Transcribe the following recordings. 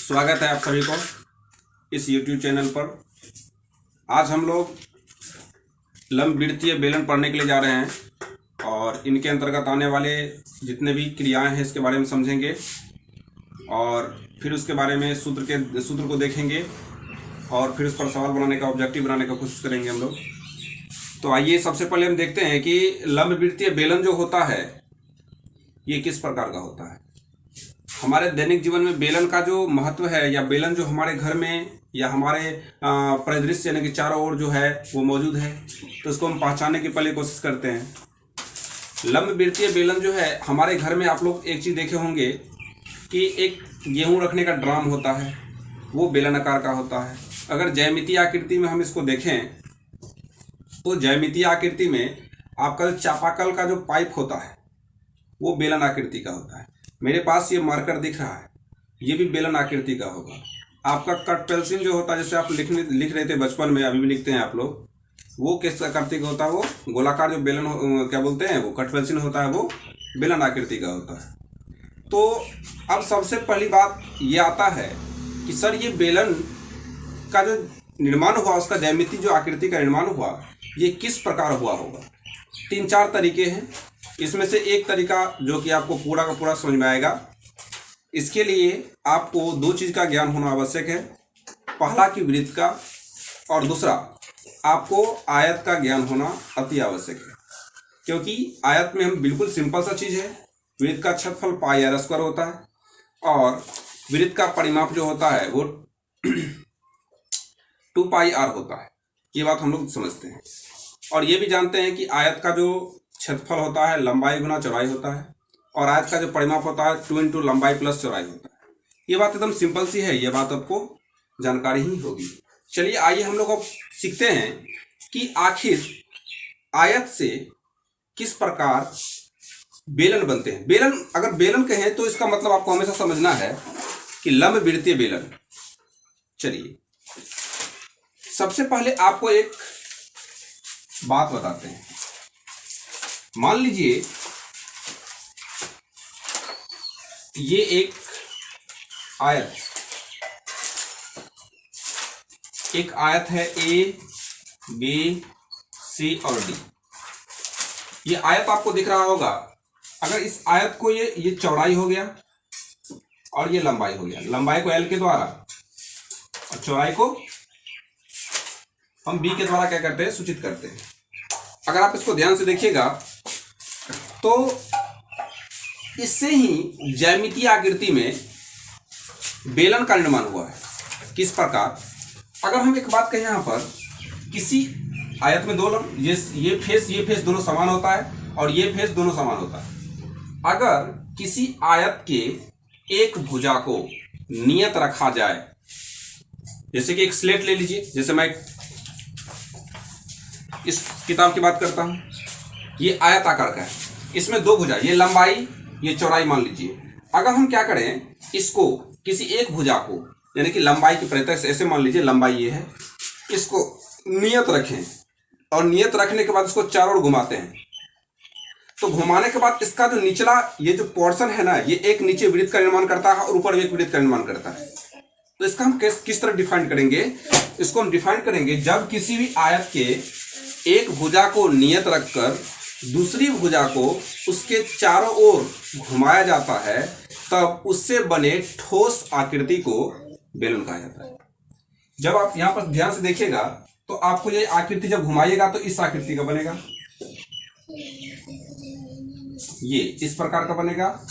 स्वागत है आप सभी को इस YouTube चैनल पर। आज हम लोग लंबवृत्तीय बेलन पढ़ने के लिए जा रहे हैं और इनके अंतर्गत आने वाले जितने भी क्रियाएं हैं इसके बारे में समझेंगे और फिर उसके बारे में सूत्र को देखेंगे और फिर उस पर सवाल बनाने का, ऑब्जेक्टिव बनाने का कोशिश करेंगे हम लोग। तो आइए सबसे पहले हम देखते हैं कि लंबवृत्तीय बेलन जो होता है ये किस प्रकार का होता है। हमारे दैनिक जीवन में बेलन का जो महत्व है या बेलन जो हमारे घर में या हमारे परिदृश्य यानी कि चारों ओर जो है वो मौजूद है, तो उसको हम पहचानने की पहले कोशिश करते हैं। लंबवृत्तीय बेलन जो है हमारे घर में, आप लोग एक चीज़ देखे होंगे कि एक गेहूं रखने का ड्राम होता है, वो बेलन आकार का होता है। अगर ज्यामितीय आकृति में हम इसको देखें तो ज्यामितीय आकृति में आपका चापाकल का जो पाइप होता है वो बेलन आकृति का होता है। मेरे पास ये मार्कर दिख रहा है, ये भी बेलन आकृति का होगा। आपका कट पेंसिल जो होता है, जैसे आप लिख रहे थे बचपन में, अभी भी लिखते हैं आप लोग, वो किस आकृति का होता है? वो गोलाकार जो बेलन क्या बोलते हैं, वो कट पेंसिल होता है, वो बेलन आकृति का होता है। तो अब सबसे पहली बात ये आता है कि सर ये बेलन का जो निर्माण हुआ, उसका ज्यामितीय जो आकृति का निर्माण हुआ, ये किस प्रकार हुआ होगा। 3-4 तरीके हैं। इसमें से एक तरीका जो कि आपको पूरा का पूरा समझ में आएगा, इसके लिए आपको 2 चीज़ का ज्ञान होना आवश्यक है। पहला कि वृत्त का, और दूसरा आपको आयत का ज्ञान होना अति आवश्यक है। क्योंकि आयत में हम बिल्कुल सिंपल सा चीज़ है, वृत्त का क्षेत्रफल पाई r स्क्वायर होता है और वृत्त का परिमाप जो होता है वो 2 पाई r होता है। ये बात हम लोग समझते हैं और ये भी जानते हैं कि आयत का जो क्षेत्रफल होता है लंबाई गुना चौड़ाई होता है और आयत का जो परिमाप होता है 2 इंटू लंबाई प्लस चौड़ाई होता है। ये बात एकदम सिंपल सी है, ये बात आपको जानकारी ही होगी। चलिए आइए हम लोग अब सीखते हैं कि आखिर आयत से किस प्रकार बेलन बनते हैं। बेलन, अगर बेलन कहें तो इसका मतलब आपको हमेशा समझना है कि लंबवृत्तीय बेलन। चलिए सबसे पहले आपको एक बात बताते हैं। मान लीजिए ये एक आयत है A, B, C और D। ये आयत आपको दिख रहा होगा। अगर इस आयत को ये चौड़ाई हो गया और ये लंबाई हो गया, लंबाई को L के द्वारा और चौड़ाई को हम B के द्वारा क्या करते हैं, सूचित करते हैं। अगर आप इसको ध्यान से देखिएगा तो इससे ही ज्यामितीय आकृति में बेलन का निर्माण हुआ है। किस प्रकार? अगर हम एक बात कहें, यहाँ पर किसी आयत में ये फेस दोनों समान होता है और ये फेस दोनों समान होता है। अगर किसी आयत के एक भुजा को नियत रखा जाए, जैसे कि एक स्लेट ले लीजिए, जैसे मैं इस किताब की बात करता हूं, ये आयत आकार का है, इसमें 2 भुजा, ये लंबाई ये चौड़ाई मान लीजिए। अगर हम क्या करें, इसको किसी एक भुजा को यानी कि लंबाई के प्रत्यक्ष ऐसे मान लीजिए, लंबाई ये है, इसको नियत रखें और नियत रखने के बाद इसको चारों ओर घुमाते हैं, तो घुमाने के बाद इसका जो निचला ये जो पोर्शन है ना, ये एक नीचे वृत्त का निर्माण करता है और ऊपर एक वृत्त का निर्माण करता है। तो इसका हम किस तरह डिफाइन करेंगे? इसको हम डिफाइन करेंगे जब किसी भी आयत के एक भुजा को नियत रखकर दूसरी भुजा को उसके चारों ओर घुमाया जाता है, तब उससे बने ठोस आकृति को बेलन कहा जाता है। जब आप यहाँ पर ध्यान से देखिएगा तो आपको ये आकृति जब घुमाइएगा तो इस आकृति का बनेगा, ये इस प्रकार का बनेगा।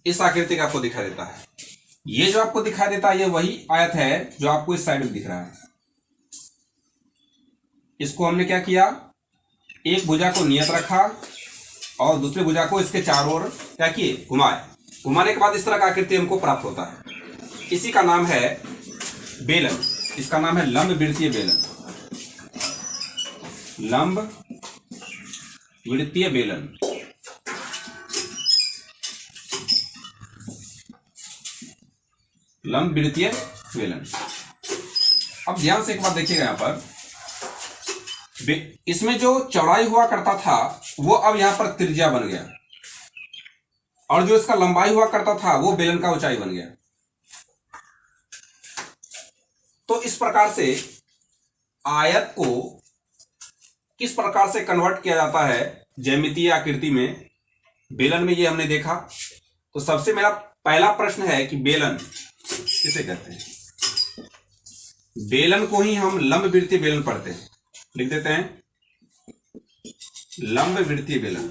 इस आकृति का आपको दिखाई देता है। ये जो आपको दिखाई देता है ये वही आयत है जो आपको इस साइड में दिख रहा है। इसको हमने क्या किया, एक भुजा को नियत रखा और दूसरे भुजा को इसके चारों ओर क्या किए, घुमाए। घुमाने के बाद इस तरह का आकृति हमको प्राप्त होता है। इसी का नाम है बेलन। इसका नाम है लंब वृत्तीय बेलन। लंब वृत्तीय बेलन। लंब वृत्तीय बेलन। अब ध्यान से एक बात देखिएगा, यहां पर इसमें जो चौड़ाई हुआ करता था वो अब यहां पर त्रिज्या बन गया, और जो इसका लंबाई हुआ करता था वो बेलन का ऊंचाई बन गया। तो इस प्रकार से आयत को किस प्रकार से कन्वर्ट किया जाता है ज्यामितीय आकृति में, बेलन में, ये हमने देखा। तो सबसे मेरा पहला प्रश्न है कि बेलन किसे कहते हैं। बेलन को ही हम लंब वृत्तीय बेलन पढ़ते हैं। लिख देते हैं लंब वृत्तीय बेलन।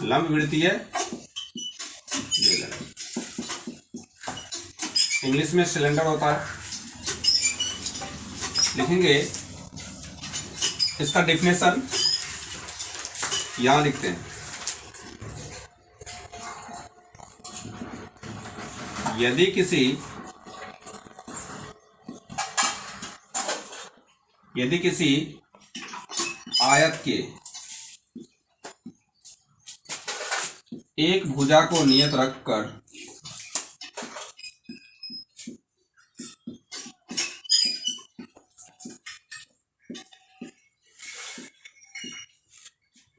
लंब वृत्तीय बेलन इंग्लिश में सिलेंडर होता है। लिखेंगे इसका डेफिनेशन यहां लिखते हैं। यदि किसी आयत के एक भुजा को नियत रखकर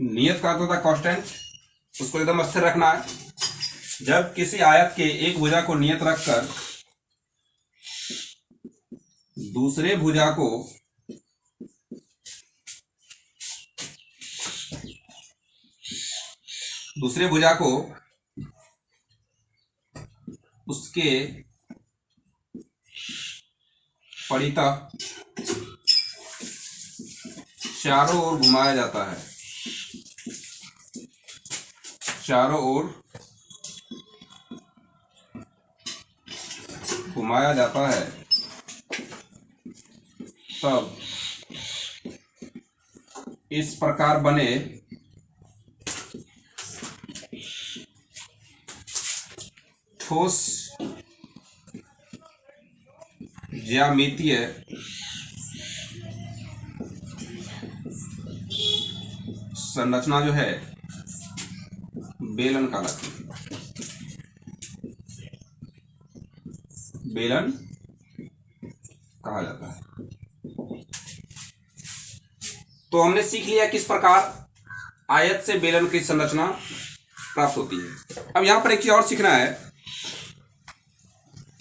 नियत का अर्थ होता है कांस्टेंट, उसको एकदम स्थिर रखना है। जब किसी आयत के एक भुजा को नियत रखकर दूसरे भुजा को उसके परितः चारों ओर घुमाया जाता है। चारों ओर घुमाया जाता है, तब इस प्रकार बने ठोस ज्यामितीय संरचना जो है बेलन कहलाती है। बेलन कहा जाता है। तो हमने सीख लिया किस प्रकार आयत से बेलन की संरचना प्राप्त होती है। अब यहां पर एक चीज और सीखना है,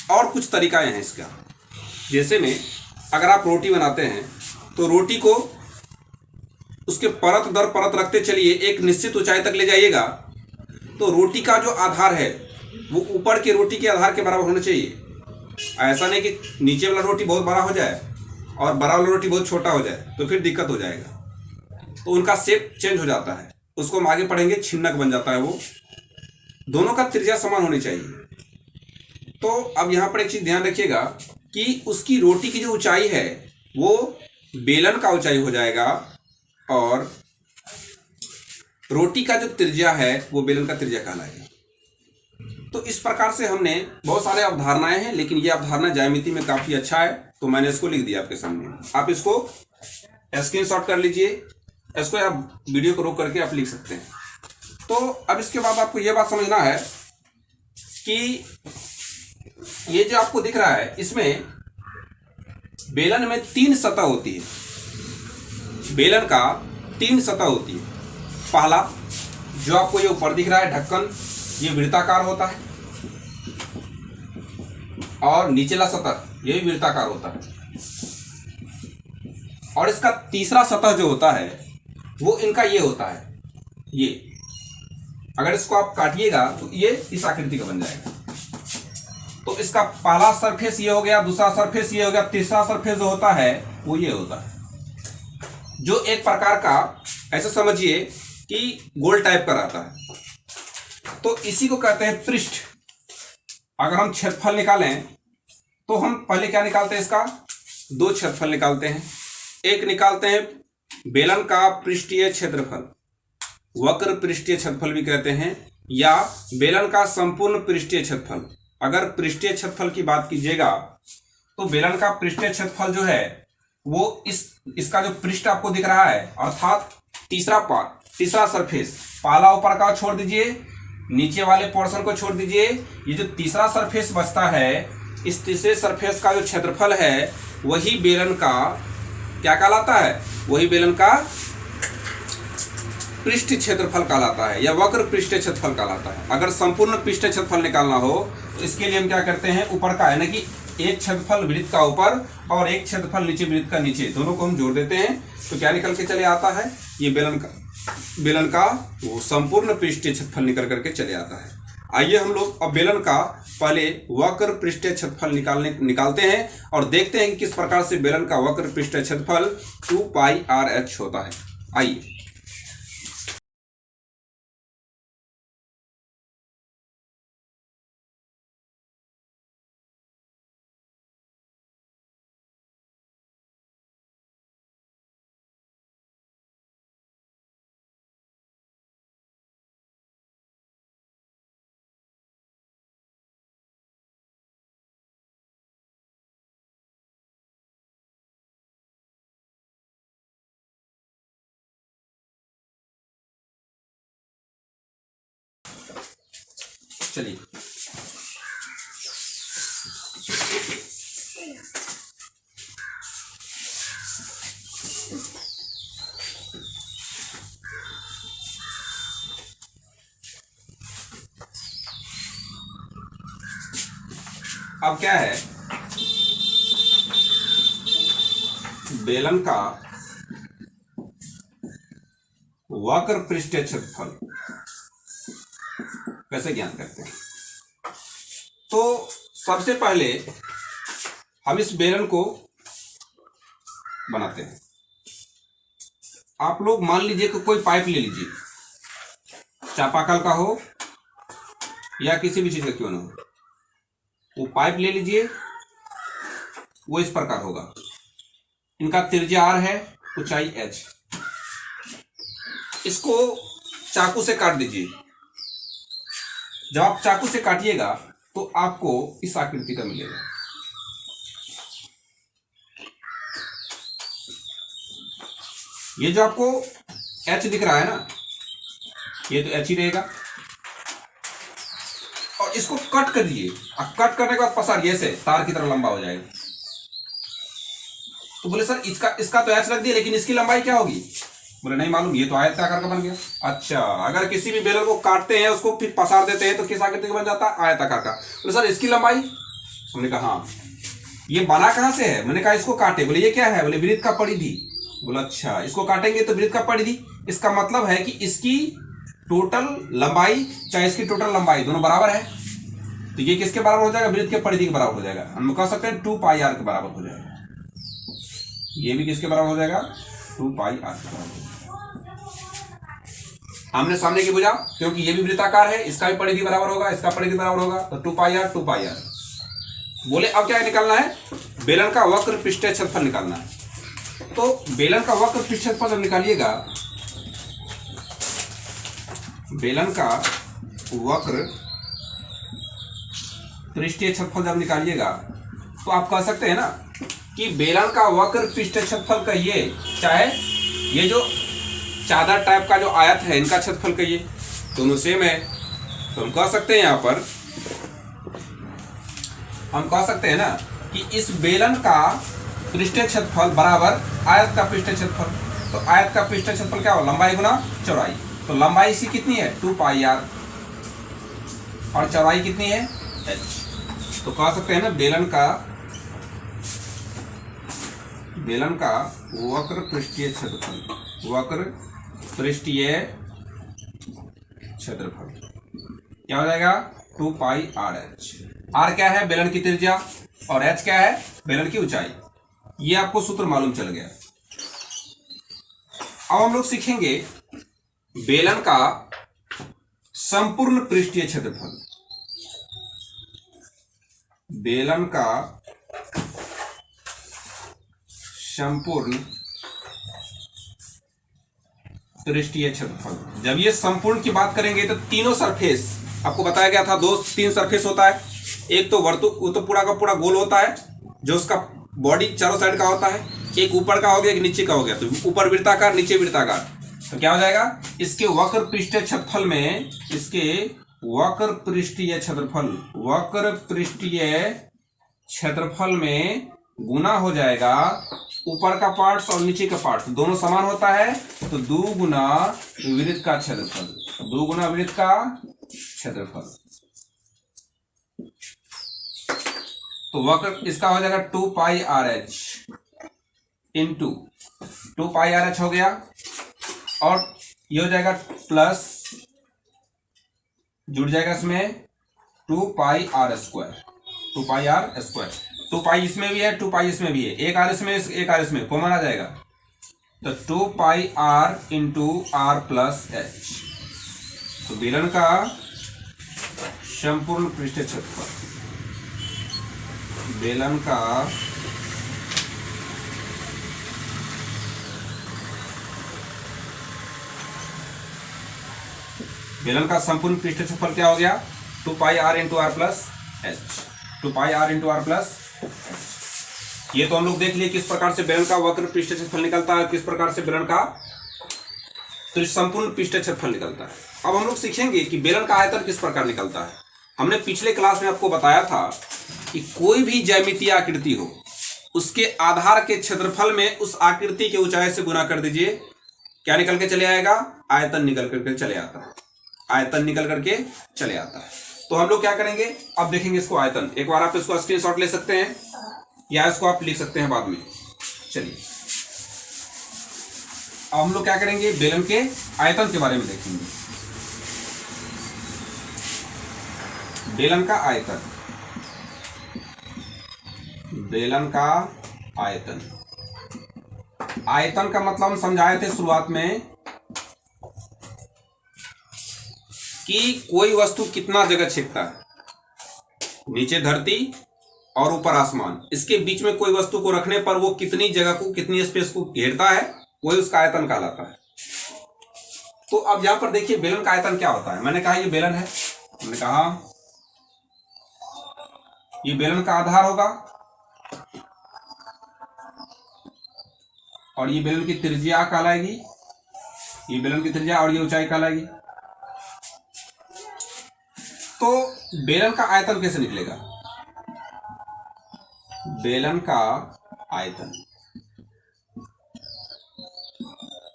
और कुछ तरीकाएं हैं इसका। जैसे में अगर आप रोटी बनाते हैं तो रोटी को उसके परत दर परत रखते चलिए, एक निश्चित ऊंचाई तक ले जाइएगा, तो रोटी का जो आधार है वो ऊपर के रोटी के आधार के बराबर होना चाहिए। ऐसा नहीं कि नीचे वाला रोटी बहुत बड़ा हो जाए और बड़ा वाला रोटी बहुत छोटा हो जाए, तो फिर दिक्कत हो जाएगा। तो उनका शेप चेंज हो जाता है, उसको हम आगे पढ़ेंगे, छिन्नक बन जाता है वो। दोनों का त्रिज्या समान होनी चाहिए। तो अब यहाँ पर एक चीज ध्यान रखिएगा कि उसकी रोटी की जो ऊंचाई है वो बेलन का ऊंचाई हो जाएगा, और रोटी का जो त्रिज्या है वो बेलन का त्रिज्या कहलाएगा। तो इस प्रकार से हमने बहुत सारे अवधारणाएं हैं, लेकिन ये अवधारणा ज्यामिति में काफी अच्छा है, तो मैंने इसको लिख दिया आपके सामने। आप इसको स्क्रीनशॉट कर लीजिए, इसको आप वीडियो को रोक करके आप लिख सकते हैं। तो अब इसके बाद आपको ये बात समझना है कि ये जो आपको दिख रहा है, इसमें बेलन में 3 सतह होती है। बेलन का 3 सतह होती है। पहला जो आपको ये ऊपर दिख रहा है ढक्कन, ये वृत्ताकार होता है, और निचला सतह ये भी वृत्ताकार होता है। और इसका तीसरा सतह जो होता है वो इनका ये होता है, ये अगर इसको आप काटिएगा तो ये इस आकृति का बन जाएगा। तो इसका पहला सरफेस ये हो गया, दूसरा सरफेस ये हो गया, तीसरा सरफेस जो होता है वो ये होता है, जो एक प्रकार का ऐसे समझिए कि गोल टाइप का रहता है। तो इसी को कहते हैं पृष्ठ। अगर हम क्षेत्रफल निकालें तो हम पहले क्या निकालते हैं, इसका 2 क्षेत्रफल निकालते हैं। एक निकालते हैं बेलन का पृष्ठीय क्षेत्रफल, वक्र पृष्ठीय क्षेत्रफल भी कहते हैं, या बेलन का संपूर्ण पृष्ठीय क्षेत्रफल, अगर पृष्ठीय क्षेत्रफल की बात कीजिएगा तो बेलन का पृष्ठीय क्षेत्रफल जो है वो इसका जो पृष्ठ आपको दिख रहा है अर्थात तीसरा सरफेस, पहला ऊपर का छोड़ दीजिए, नीचे वाले पोर्शन को छोड़ दीजिए, ये जो तीसरा सरफेस बचता है, इस तीसरे सरफेस का जो क्षेत्रफल है वही बेलन का क्या कहलाता है, वही बेलन का पृष्ठ क्षेत्रफल कहलाता है या वक्र पृष्ठ क्षेत्रफल कहलाता है। अगर संपूर्ण पृष्ठ क्षेत्रफल निकालना हो तो इसके लिए हम क्या करते हैं, ऊपर का यानी कि एक क्षेत्रफल वृत्त का ऊपर और एक क्षेत्रफल नीचे वृत्त का नीचे, दोनों को हम जोड़ देते हैं तो क्या निकल के चले आता है, ये बेलन का वो संपूर्ण पृष्ठीय क्षेत्रफल निकल करके चले आता है। आइए हम लोग अब बेलन का पहले वक्र पृष्ठीय क्षेत्रफल निकालते हैं और देखते हैं कि किस प्रकार से बेलन का वक्र पृष्ठीय क्षेत्रफल 2πr(h) होता है। आइए चलिए अब क्या है, बेलन का वक्र पृष्ठीय क्षेत्रफल कैसे ज्ञात करते हैं। तो सबसे पहले हम इस बेलन को बनाते हैं। आप लोग मान लीजिए कि कोई पाइप ले लीजिए, चापाकल का हो या किसी भी चीज का क्यों ना हो, वो पाइप ले लीजिए, वो इस प्रकार होगा, इनका त्रिज्या r है, ऊंचाई h। इसको चाकू से काट दीजिए। जब आप चाकू से काटिएगा तो आपको इस आकृति का मिलेगा। ये जो आपको h दिख रहा है ना, ये तो h ही रहेगा। और इसको कट कर दीजिए, और कट करने के बाद पसारिए, ऐसे तार की तरह लंबा हो जाएगा। तो बोले सर इसका तो h रख दिया, लेकिन इसकी लंबाई क्या होगी? बोले नहीं मालूम, ये तो आयताकार का बन गया। अच्छा, अगर किसी भी बेलन को काटते हैं, उसको फिर पसार देते हैं तो किस आकृति का बन जाता है? आयताकार का। बोले सर इसकी लंबाई? हमने कहा हाँ। ये बना कहां से है? मैंने कहा इसको काटे। बोले ये क्या है? बोले वृत्त का परिधि। बोला अच्छा, इसको काटेंगे तो वृत्त का परिधि, इसका मतलब है कि इसकी टोटल लंबाई चाहे इसकी टोटल लंबाई दोनों बराबर है। तो ये किसके बराबर हो जाएगा? वृत्त के परिधि के बराबर हो जाएगा। हम कह सकते हैं 2πr के बराबर हो जाएगा। ये भी किसके बराबर हो जाएगा? 2πr के बराबर। आमने सामने की भुजा, क्योंकि ये भी वृत्ताकार है, इसका भी परिधि बराबर होगा, इसका परिधि बराबर होगा, तो 2πr। बोले अब क्या निकालना है? बेलन का वक्र पृष्ठीय क्षेत्रफल निकालना है। तो बेलन का वक्र पृष्ठीय क्षेत्रफल जब निकालिएगा, बेलन का वक्र पृष्ठीय क्षेत्रफल जब निकालिएगा तो आप कह सकते हैं ना कि बेलन का वक्र पृष्ठीय क्षेत्रफल कहिए, चाहे ये जो चादर टाइप का जो आयत है इनका क्षेत्रफल कहिए, दोनों सेम है। तो हम कह सकते हैं यहां पर, हम कह सकते हैं ना कि इस बेलन का पृष्ठीय क्षेत्रफल बराबर आयत का पृष्ठीय क्षेत्रफल। तो आयत का पृष्ठीय क्षेत्रफल क्या हो? लंबाई गुना चौड़ाई। तो लंबाई इसकी कितनी है? 2πr, और चौड़ाई कितनी है? h। तो कह सकते हैं ना बेलन का वक्र पृष्ठीय क्षेत्रफल, वक्र पृष्ठीय क्षेत्रफल क्या हो जाएगा? 2πrh। r क्या है? बेलन की त्रिज्या, और h क्या है? बेलन की ऊंचाई। ये आपको सूत्र मालूम चल गया। अब हम लोग सीखेंगे बेलन का संपूर्ण पृष्ठीय क्षेत्रफल। बेलन का संपूर्ण पृष्ठीय क्षेत्रफल। जब ये संपूर्ण की बात करेंगे तो तीनों सरफेस, आपको बताया गया था 2-3 सरफेस होता है, एक तो वर्तु वो तो पूरा का पूरा गोल होता है, जो उसका बॉडी चारों साइड का होता है, एक ऊपर का हो गया, एक नीचे का हो गया, तो ऊपर वृत्ताकार नीचे वृत्ताकार। तो क्या हो जाएगा, इसके वक्र पृष्ठीय क्षेत्रफल में, इसके वक्र पृष्ठीय क्षेत्रफल में गुना हो जाएगा ऊपर का पार्ट्स और नीचे का पार्ट्स दोनों समान होता है, तो 2 गुना वृत्त का क्षेत्रफल, 2 गुना वृत्त का क्षेत्रफल। तो वक्र इसका हो जाएगा 2 pi R H into 2 pi R H हो गया, और ये हो जाएगा प्लस जुड़ जाएगा इसमें 2 pi R square, 2 pi R square. 2 pi इसमें भी है, 2 पाई इसमें भी है, एक आर इसमें एक आर इसमें, कॉमन आ जाएगा, तो 2 pi R into R plus H. तो बेलन का संपूर्ण पृष्ठीय क्षेत्रफल, बेलन का संपूर्ण पृष्ठीय क्षेत्रफल क्या हो गया, 2 pi R into R plus H, 2 pi R into R plus. ये तो हम लोग देख लिए किस प्रकार से बेलन का वक्र पृष्ठीय क्षेत्रफल निकलता है, किस प्रकार से बेलन का संपूर्ण पृष्ठीय क्षेत्रफल निकलता है। अब हम लोग सीखेंगे कि बेलन का आयतन किस प्रकार निकलता है। हमने पिछले क्लास में आपको बताया था कि कोई भी ज्यामितीय आकृति हो, उसके आधार के क्षेत्रफल में उस आकृति के ऊंचाई से गुना कर दीजिए, क्या निकल के चले आएगा, आयतन निकल करके चले आता है, आयतन निकल करके चले आता है। तो हम लोग क्या करेंगे, अब देखेंगे इसको आयतन। एक बार आप इसको स्क्रीनशॉट ले सकते हैं या इसको आप लिख सकते हैं बाद में। चलिए अब हम लोग क्या करेंगे, बेलन के आयतन के बारे में देखेंगे। बेलन का आयतन, बेलन का आयतन, आयतन का मतलब हम समझाए थे शुरुआत में कि कोई वस्तु कितना जगह छेदता है, नीचे धरती और ऊपर आसमान, इसके बीच में कोई वस्तु को रखने पर वो कितनी जगह को, कितनी स्पेस को घेरता है, वही उसका आयतन कहलाता है। तो अब यहां पर देखिए बेलन का आयतन क्या होता है। मैंने कहा ये बेलन है, हमने कहा ये बेलन का आधार होगा और ये बेलन की त्रिज्या कहलाएगी, ये बेलन की त्रिज्या और ये ऊंचाई कहलाएगी। तो बेलन का आयतन कैसे निकलेगा, बेलन का आयतन,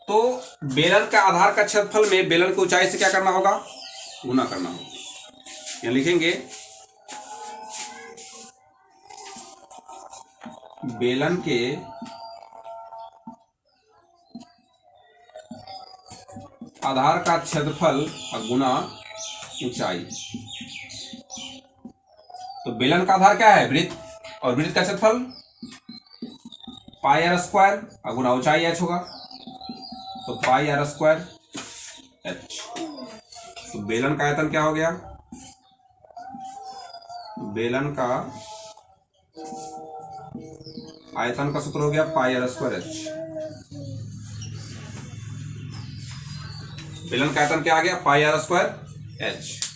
तो बेलन का आधार का क्षेत्रफल में बेलन की ऊंचाई से क्या करना होगा, गुना करना होगा। यहां लिखेंगे बेलन के आधार का क्षेत्रफल गुना ऊंचाई। तो बेलन का आधार क्या है, वृत्त, और वृत्त का क्षेत्रफल पाई आर स्क्वायर और गुना ऊंचाई एच होगा, तो पाई आर स्क्वायर एच। तो बेलन का आयतन क्या हो गया, बेलन का आयतन का सूत्र हो गया पाई आर स्क्वायर एच। बेलन का आयतन क्या आ गया, पाई आर स्क्वायर एच।